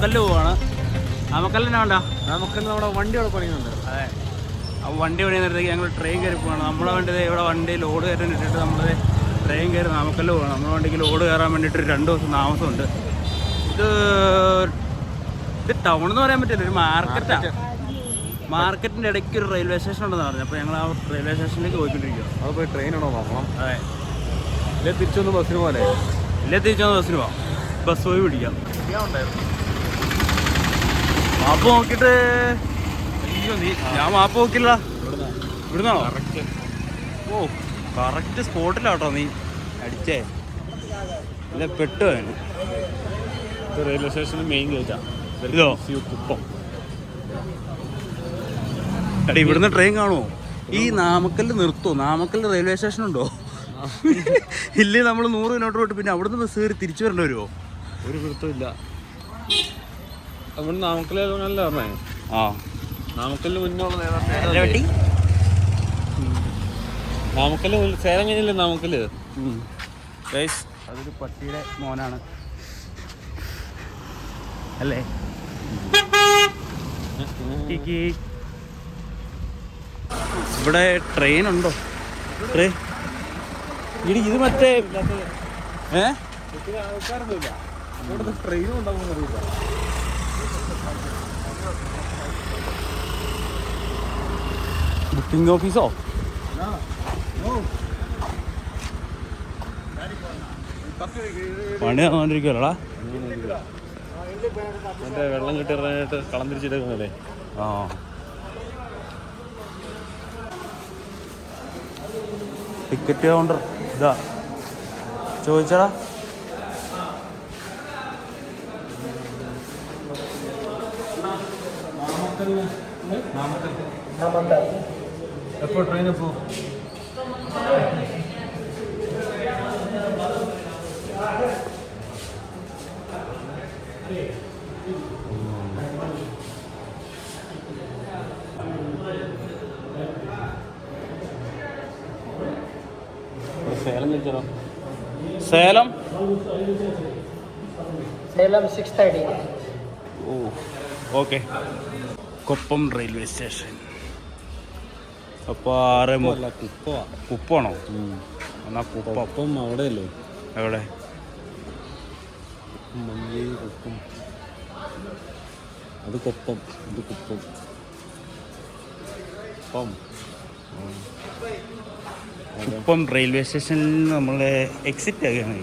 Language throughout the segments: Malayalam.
നാമക്കല്ല് പോവാണ്. നാമക്കല്ലിനാ വേണ്ട, നാമക്കല്ല് നമ്മുടെ വണ്ടി അവിടെ പണിയുന്നുണ്ട്. അതെ, അപ്പോൾ വണ്ടി പണിയുന്നിടത്തേക്ക് ഞങ്ങൾ ട്രെയിൻ കയറി പോവാണ്. നമ്മളെ വണ്ടി ഇവിടെ വണ്ടി ലോഡ് കയറ്റാൻ ഇട്ടിട്ട് നമ്മൾ ട്രെയിൻ കയറി നാമക്കല്ല് പോകണം. നമ്മുടെ വണ്ടിക്ക് ലോഡ് കയറാൻ വേണ്ടിയിട്ട് 2 ദിവസം താമസമുണ്ട്. ഇത് ടൗൺ എന്ന് പറയാൻ പറ്റില്ല, ഒരു മാർക്കറ്റാണ്. മാർക്കറ്റിൻ്റെ ഇടയ്ക്ക് ഒരു റെയിൽവേ സ്റ്റേഷൻ ഉണ്ടെന്ന് പറഞ്ഞു. അപ്പോൾ ഞങ്ങൾ ആ റെയിൽവേ സ്റ്റേഷനിലേക്ക് പോയിക്കൊണ്ടിരിക്കുക. അത് പോയി ട്രെയിനാണോ നോക്കണം. അതെ, ഇല്ലേ തിരിച്ചൊന്ന് ബസ്സിന് പോലെ, ഇല്ലേ തിരിച്ചൊന്ന് ബസ്സിന് പോവാം. ബസ് പോയി പിടിക്കാം. മാപ്പ് നോക്കിയിട്ട് ഞാൻ മാപ്പ് നോക്കില്ല. ഇവിടുന്നാണോ? ഓ, കറക്റ്റ് സ്പോട്ടിലാട്ടോ നീ അടിച്ചേ. ഇല്ല പെട്ടു. റെയിൽവേ സ്റ്റേഷനിൽ മെയിൻ ഗേറ്റാ. ഇതോ കുപ്പം. എടാ, ഇവിടുന്ന് ട്രെയിൻ കാണുമോ? ഈ നാമക്കല്ല് നിർത്തുമോ? നാമക്കല്ല് റെയിൽവേ സ്റ്റേഷൻ ഉണ്ടോ? ഇല്ലേ നമ്മൾ 100 കിലോമീറ്റർ പോയിട്ട് പിന്നെ അവിടുന്ന് ബസ് കയറി തിരിച്ചു വരേണ്ടി വരുമോ? ഒരു പിടുത്തമില്ല. അവിടെ നാമക്കല്ലല്ലേ പറഞ്ഞേ? ആ, നാമക്കല്ല് മുന്നേ നാമക്കല്ല് സേലം കഴിഞ്ഞില്ലേ നാമക്കല്ല്? ഗൈസ്, അതൊരു പട്ടിയുടെ മോനാണ് അല്ലേ? ഇവിടെ ട്രെയിൻ ഉണ്ടോ? ഇത് മറ്റേ ആൾക്കാരൊന്നുമില്ല. ഇവിടുത്തെ ട്രെയിനും ഉണ്ടാവുമെന്ന് അറിയില്ല. ബുക്കിംഗ് ഓഫീസോ? പണി നടന്നുകൊണ്ടിരിക്കുവല്ലോടാ. മറ്റേ വെള്ളം കിട്ടിയിട്ട് കളം തിരിച്ചിട്ടേക്കുന്നല്ലേ? ആ, ടിക്കറ്റ് കൗണ്ടർ ഇതാ. ചോദിച്ചടാ. എപ്പോ ട്രെയിൻ എപ്പോ? സേലം കഴിച്ചാലോ? സേലം 6:30. ഓ, ഓക്കെ. Koppam railway station. അപ്പോൾ 6:30. കുപ്പമാണോ? എന്നാ കുപ്പം അവിടെയല്ലോ. എവിടെ? മഞ്ചേരി കുപ്പം. അത് കൊപ്പം, ഇത് കുപ്പം. കുപ്പം റെയിൽവേ സ്റ്റേഷനിൽ നിന്ന് നമ്മൾ എക്സിറ്റ് ആകുകയാണ്.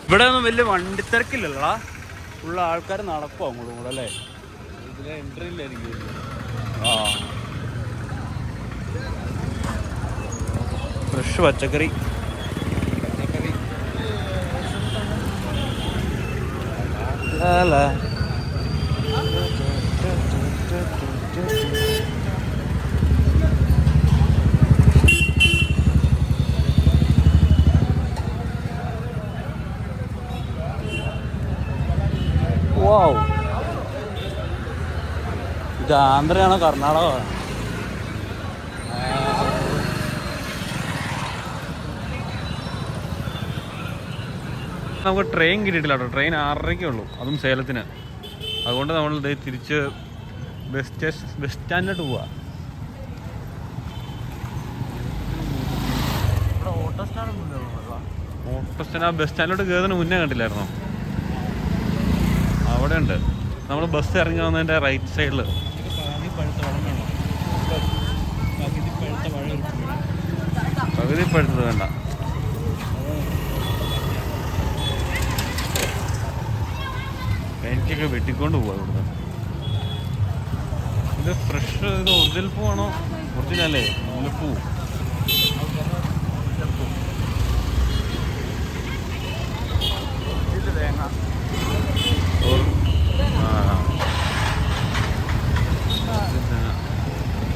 ഇവിടെ ഒന്നും വലിയ വണ്ടി തിരക്കില്ലല്ലോടാ. ഉള്ള ആൾക്കാർ നടക്കും അങ്ങോട്ടും കൂടെ അല്ലേ? ഇതിലെ എൻട്രി ഇല്ലായിരിക്കും. ആ, ഫ്രഷ് പച്ചക്കറി. വാവ്, ഇത് ആന്ധ്രയാണോ കർണാടകമാണോ? നമുക്ക് ട്രെയിൻ കിട്ടിയിട്ടില്ല കേട്ടോ. ട്രെയിൻ 6:30 ഉള്ളൂ, അതും സേലത്തിന്. അതുകൊണ്ട് നമ്മൾ തിരിച്ച് ബസ് സ്റ്റാൻഡിലോട്ട് പോവാ. ഓട്ടോ സ്റ്റാൻഡ് ആ ബസ് സ്റ്റാൻഡിലോട്ട് കയറുന്നതിന് മുന്നേ കണ്ടില്ലായിരുന്നോ? അവിടെ ഉണ്ട്. നമ്മൾ ബസ് ഇറങ്ങി വന്നതിൻ്റെ റൈറ്റ് സൈഡിൽ. പകുതി പഴുത്തത് വേണ്ട. എനിക്കൊക്കെ വെട്ടിക്കൊണ്ട് പോവാ ഇവിടുന്ന്. ഇത് ഫ്രഷ്, ഇത് ഒറിജിനൽ പൂവാണോ? ഒറിജിനല്ലേ, മുല്ലപ്പൂ.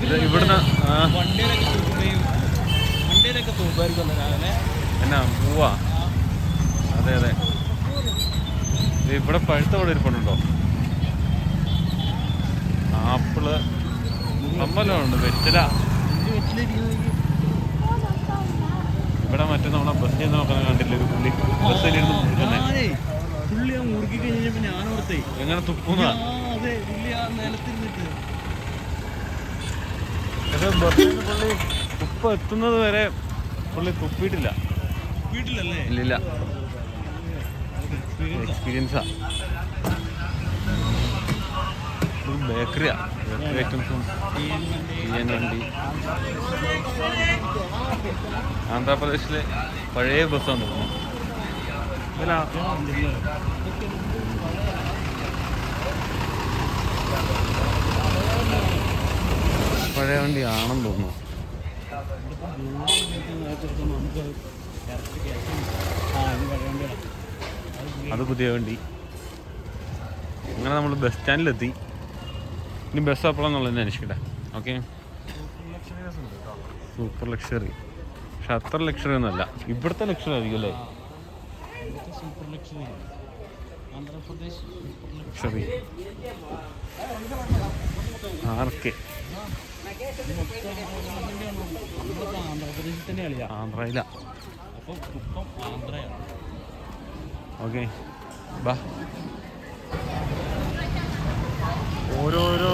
ഇത് ഇവിടുന്ന് എന്നാ പൂവാ? അതെ അതെ. ഇവിടെ പഴുത്ത ഇവിടെ ഇരിപ്പുണ്ടോ? ആപ്പിള് കമ്പലമുണ്ട്. വെറ്റില. ഇവിടെ മറ്റേ നമ്മളെ ബസ്സിൽ നോക്കാൻ കണ്ടില്ല ഒരു പുള്ളി ബസ്സിലിരുന്ന് മുറിക്കുന്നേ. പുള്ളി മുറുക്കി കഴിഞ്ഞപ്പോൾ ഞാൻ നിലത്തെ എങ്ങനെ തുപ്പുന്ന അതെ ഇല്ല നിലത്തിരുന്നിട്ട്. പക്ഷെ ബസ്സിൽ പുള്ളി തുപ്പ എത്തുന്നത് വരെ പുള്ളി തുപ്പിയിട്ടില്ല. വീട്ടിലല്ലേ? ഇല്ലില്ല, എക്സ്പീരിയൻസാ. ബേക്കറിയാ, ബേക്കറി ഐറ്റംസും തീയൻ വണ്ടി. ആന്ധ്രാപ്രദേശിലെ പഴയ ബസ്സാണ് തോന്നുന്നു. പഴയ വണ്ടി ആണെന്ന് തോന്നുന്നു. അത് പുതിയ വണ്ടി. അങ്ങനെ നമ്മൾ ബസ് സ്റ്റാൻഡിലെത്തി. ഇനി ബസ് എപ്പോഴാന്നുള്ളത് അന്വേഷിക്കട്ടെ. Okay, super luxury. പക്ഷെ അത്ര ലക്ഷറി ഒന്നുമല്ല, ഇവിടുത്തെ ലക്ഷറി ആയിരിക്കും അല്ലേ? ലക്ഷറി ആർക്കെ ആന്ധ്രയില. ഓക്കെ, ബാ. ഓരോരോ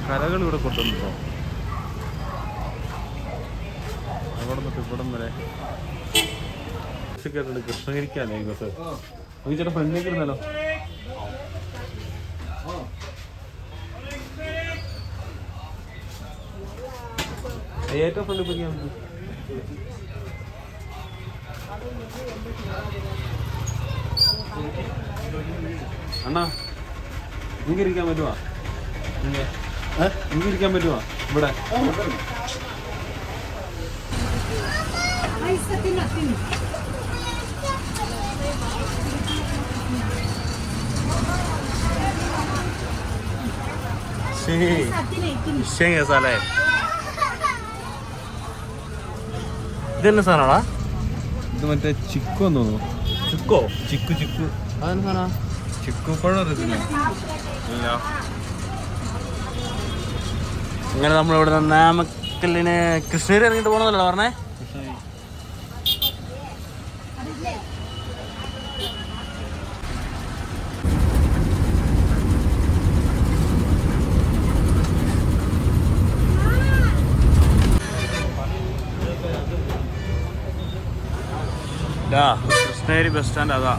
കരകൾ ഇവിടെ കൊണ്ടുവന്നിട്ടോ. അവിടെ നിന്നിട്ട് ഇവിടം വരെ കൃഷ്ണഗിരിക്കല്ലേ ഈ ബസ്. ഈ ചേട്ടാ ഫ്രണ്ടിലേക്ക് ഇരുന്നല്ലോ. ഏറ്റവും ഫ്രണ്ടിൽ പോയിരിക്കാൻ അണ്ണാ, നിങ്ങൾക്ക് ഇരിക്കാൻ പറ്റുവാ? നിങ്ങൾക്ക് ഇരിക്കാൻ പറ്റുവാ ഇവിടെ? സാലേ ഇതെന്നെ സാധനമാടാ? ഇത് മറ്റേ ചിക്കു എന്ന് തോന്നുന്നു. ചിക്കോ? ചിക്കു ചിക്കു. അതെന്നെ സാധന? ചിക്കു പഴം അറിയത്തില്ല. ഇങ്ങനെ നമ്മളിവിടെ നാമക്കല്ലിന് കൃഷ്ണഗിരി ഇറങ്ങിട്ട് പോകണമെന്നല്ലോ പറഞ്ഞേ. കൃഷ്ണഗിരി ബസ് സ്റ്റാൻഡ് അതാ.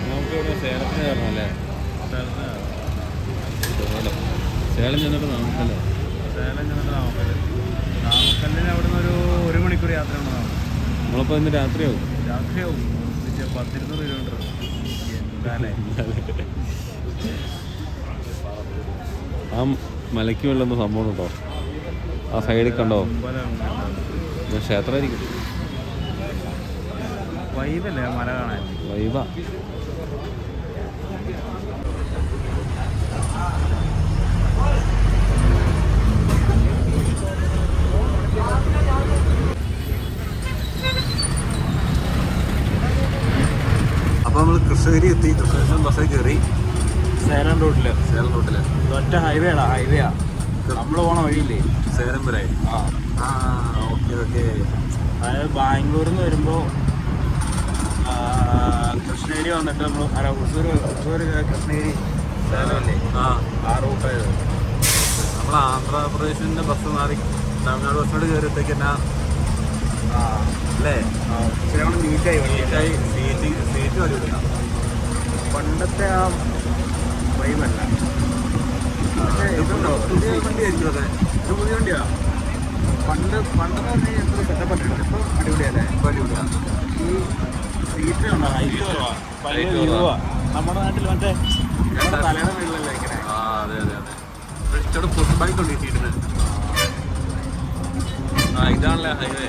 നമുക്കിവിടെ സേലത്തിന് കയറണമല്ലേ? സേലം ചെന്നിട്ട് നാമക്കല്ലോ. സേലം ചെന്നിട്ട് നാമക്കല്ലിന് അവിടെ നിന്ന് ഒരു മണിക്കൂർ യാത്ര ഉണ്ടാവും. നമ്മളിപ്പോൾ ഇന്ന് രാത്രിയാവും. രാത്രിയാവും. 100-200 കിലോമീറ്റർ. എന്താണേ ആ മലയ്ക്ക് വെള്ളം സംഭവം ഉണ്ടോ? ആ സൈഡിൽ കണ്ടോ? ക്ഷേത്രമായിരിക്കും. വൈബല്ലേ മല കാണാൻ? വൈബാ. അപ്പോൾ നമ്മൾ കൃഷ്ണഗിരി എത്തി. കൃഷ്ണഗിരി ബസ്സിൽ കയറി. സേലം റൂട്ടിൽ ഒറ്റ ഹൈവേ ആണ്. ഹൈവേയാ നമ്മൾ പോണ വഴിയില്ലേ സേലം വരെ. ഓക്കെ. അതായത് ബാംഗ്ലൂരിൽ നിന്ന് വരുമ്പോൾ കൃഷ്ണഗിരി വന്നിട്ട് നമ്മൾ ഹുസൂർ കൃഷ്ണഗിരി സേലമല്ലേ? ആ റൂട്ടായത്. നമ്മൾ ആന്ധ്രാപ്രദേശിൻ്റെ ബസ് മാറി തമിഴ്നാട് ബസ്സിനോട് കയറിയത്തേക്ക് എന്നാ അല്ലേ? നീറ്റായി സീറ്റ് വലിയ പണ്ടത്തെ ആ വൈബല്ല. ഇതുണ്ടോ? പുതിയ വണ്ടി ആയിരിക്കും. അതെ, ഇത് പുതിയ വണ്ടിയാ. പണ്ടെന്ന് പറഞ്ഞാൽ എത്ര സെറ്റപ്പുണ്ട്. ഇപ്പം അടിപൊളിയല്ലേ? അടിപൊളിയാണ്. ഈ സീറ്റ് ഉണ്ടോ? ഹൈറ്റ് കുറവാ. പല വ്യൂവാ. നമ്മുടെ നാട്ടിൽ മറ്റേ തലയുടെ വീട്ടിലല്ലേ ഇങ്ങനെ. അതെ. ഇഷ്ടം ഫുഡ് ബൈക്ക് ഉണ്ട് ഈ സീറ്റിന്. ഇതാണല്ലേ ഹൈവേ.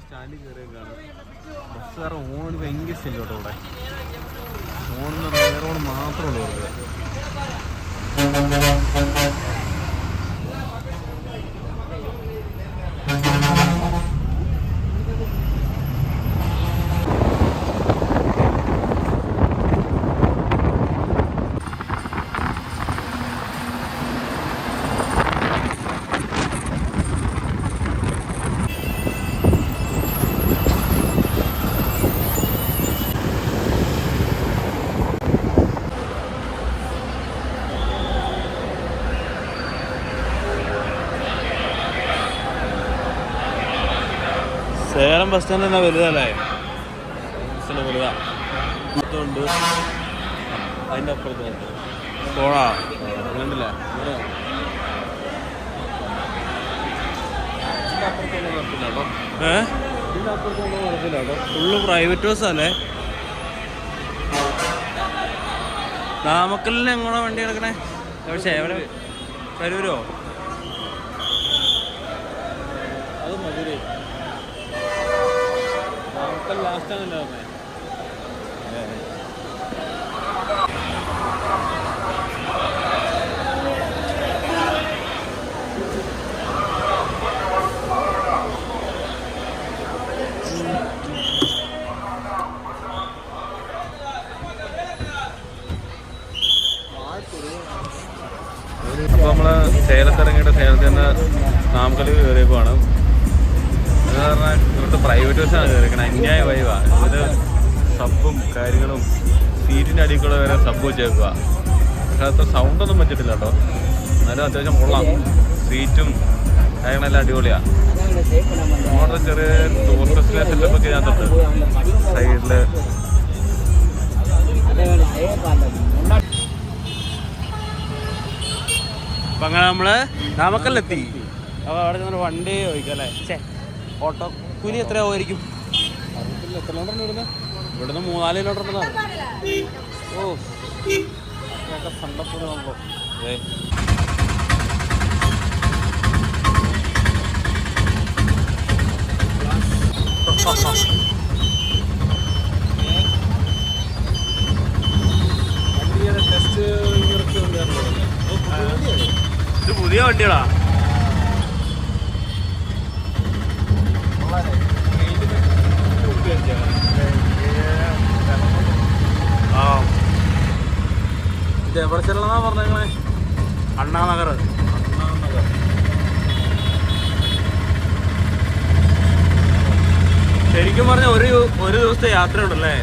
സ്റ്റാൻഡിൽ കയറിയേക്കാണ്. ബസ്സുകാരുടെ ഓണ് ഭയങ്കര സ്റ്റേജ് കേട്ടോ. ഇവിടെ ഓണെന്ന് വേറെ ഓൺ മാത്രമേ ഉള്ളൂ. അവർക്ക് സേലം ബസ് സ്റ്റാൻഡ് തന്നെ വലുതല്ലേ? വലുതാ. ഉണ്ട് അതിൻ്റെ അപ്പുറത്ത് പോണാ കണ്ടില്ല. Full private ബസ്സല്ലേ? നാമക്കലിന് എങ്ങോട്ടാ വണ്ടി കിടക്കണേ? പക്ഷേ എവിടെ? കരൂരോ? അത് മധുരൈ. നാമക്കൽ ലാസ്റ്റാണല്ലോ പറഞ്ഞേ. അപ്പോൾ നമ്മൾ സേലത്തിറങ്ങിയിട്ട് സേലത്തിൽ നിന്ന് നാമക്കൽ കയറിയപ്പോഴാണ്. എന്ന് പറഞ്ഞാൽ ഇവിടുത്തെ പ്രൈവറ്റ് ബസ്സാണ് കയറിയിരിക്കുന്നത്. അന്യായ വൈവാണ്. ഇത് സബും കാര്യങ്ങളും സീറ്റിൻ്റെ അടിയിൽ കൂടെ വരെ സബ് വെച്ചേക്കുക. പക്ഷെ അത്ര സൗണ്ടൊന്നും വെച്ചിട്ടില്ല കേട്ടോ. എന്നാലും അത്യാവശ്യം കൊള്ളാം. സീറ്റും കാര്യങ്ങളെല്ലാം അടിപൊളിയാണ്. നമ്മുടെ ചെറിയ ടൂറിസ്റ്റ് സെറ്റപ്പൊക്കെ ഇതിനകത്തുണ്ട്. സൈഡിൽ അപ്പം അങ്ങനെ നമ്മൾ നാമക്കലിലെത്തി. അപ്പോൾ അവിടെ ചെന്നൊരു വണ്ടി ചോദിക്കല്ലേ? ഓട്ടോ കൂലി എത്രയാവുമായിരിക്കും? എത്ര കിലോമീറ്റർ ഇവിടുന്ന്? ഇവിടുന്ന് 3-4 കിലോമീറ്റർ ഉണ്ടെന്നാണ്. ഓ സണ്ടപ്പൂരാണല്ലോ. അതെ ഇത് പുതിയ വണ്ടികളാ. ഇത് എവിടെ ചെല്ലണമെന്നാ പറഞ്ഞേ? അണ്ണാനഗർ. ശരിക്കും പറഞ്ഞ ഒരു ദിവസത്തെ യാത്ര ഉണ്ടല്ലേ?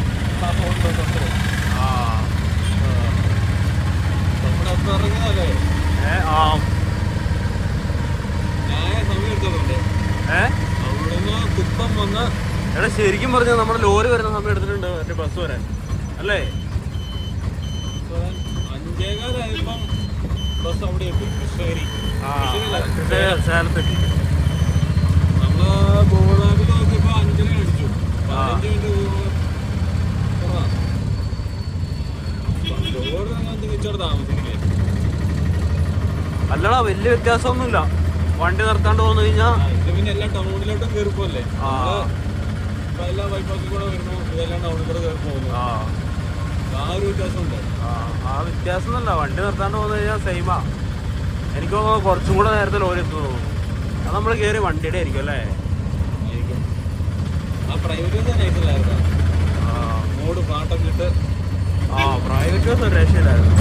എടാ ശരിക്കും പറഞ്ഞാൽ നമ്മുടെ ലോറി വരുന്ന സമയം എടുത്തിട്ടുണ്ട് മറ്റേ ബസ് വരാൻ അല്ലേ? 5:15 ബസ് അവിടെ എത്തി. കൃഷ്ണഗിരി സേലത്തെത്തി. നമ്മള് ഗൂഗിൾ മാപ്പിൽ നോക്കിയപ്പോൾ 5:30 അടിച്ചു. 15 മിനിറ്റ് താമസിക്കില്ലേ? അല്ലടാ വലിയ വ്യത്യാസമൊന്നുമില്ല. വണ്ടി നിർത്താണ്ട് പോന്നു കഴിഞ്ഞാൽ പിന്നെ എല്ലാം ടൗണിലോട്ടും കയറിപ്പോല്ലേ? എല്ലാ ബൈപ്പാസിൽ കൂടെ വരുന്നു. ഇതെല്ലാം ടൗണിൽ കൂടെ കയറി പോകുന്നു. ആ ഒരു വ്യത്യാസമുണ്ട്. ആ വ്യത്യാസം ഒന്നുമില്ല. വണ്ടി നിർത്താണ്ട് പോന്നു കഴിഞ്ഞാൽ സെയിമാ. എനിക്ക് തോന്നുന്നു കുറച്ചും കൂടെ നേരത്തെ ലോറി എത്തുന്നു. അത് നമ്മൾ കയറി വണ്ടിയുടെ ആയിരിക്കും അല്ലേ? ആ പ്രൈവറ്റ് ബസ് നൈസിലായിരുന്നു. മോഡ് പാട്ടൊക്കെ ഇട്ട്. പ്രൈവറ്റ് ബസ് ഒരു രക്ഷയിലായിരുന്നു.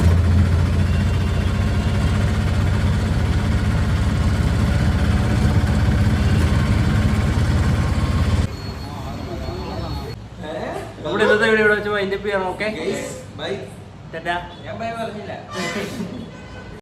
നമ്മുടെ ഇന്നത്തെ വീഡിയോ ഇവിടെ വെച്ച് വൈൻഡപ്പ് ചെയ്യാം. Okay bye. ഞാൻ ബൈ പറഞ്ഞില്ല.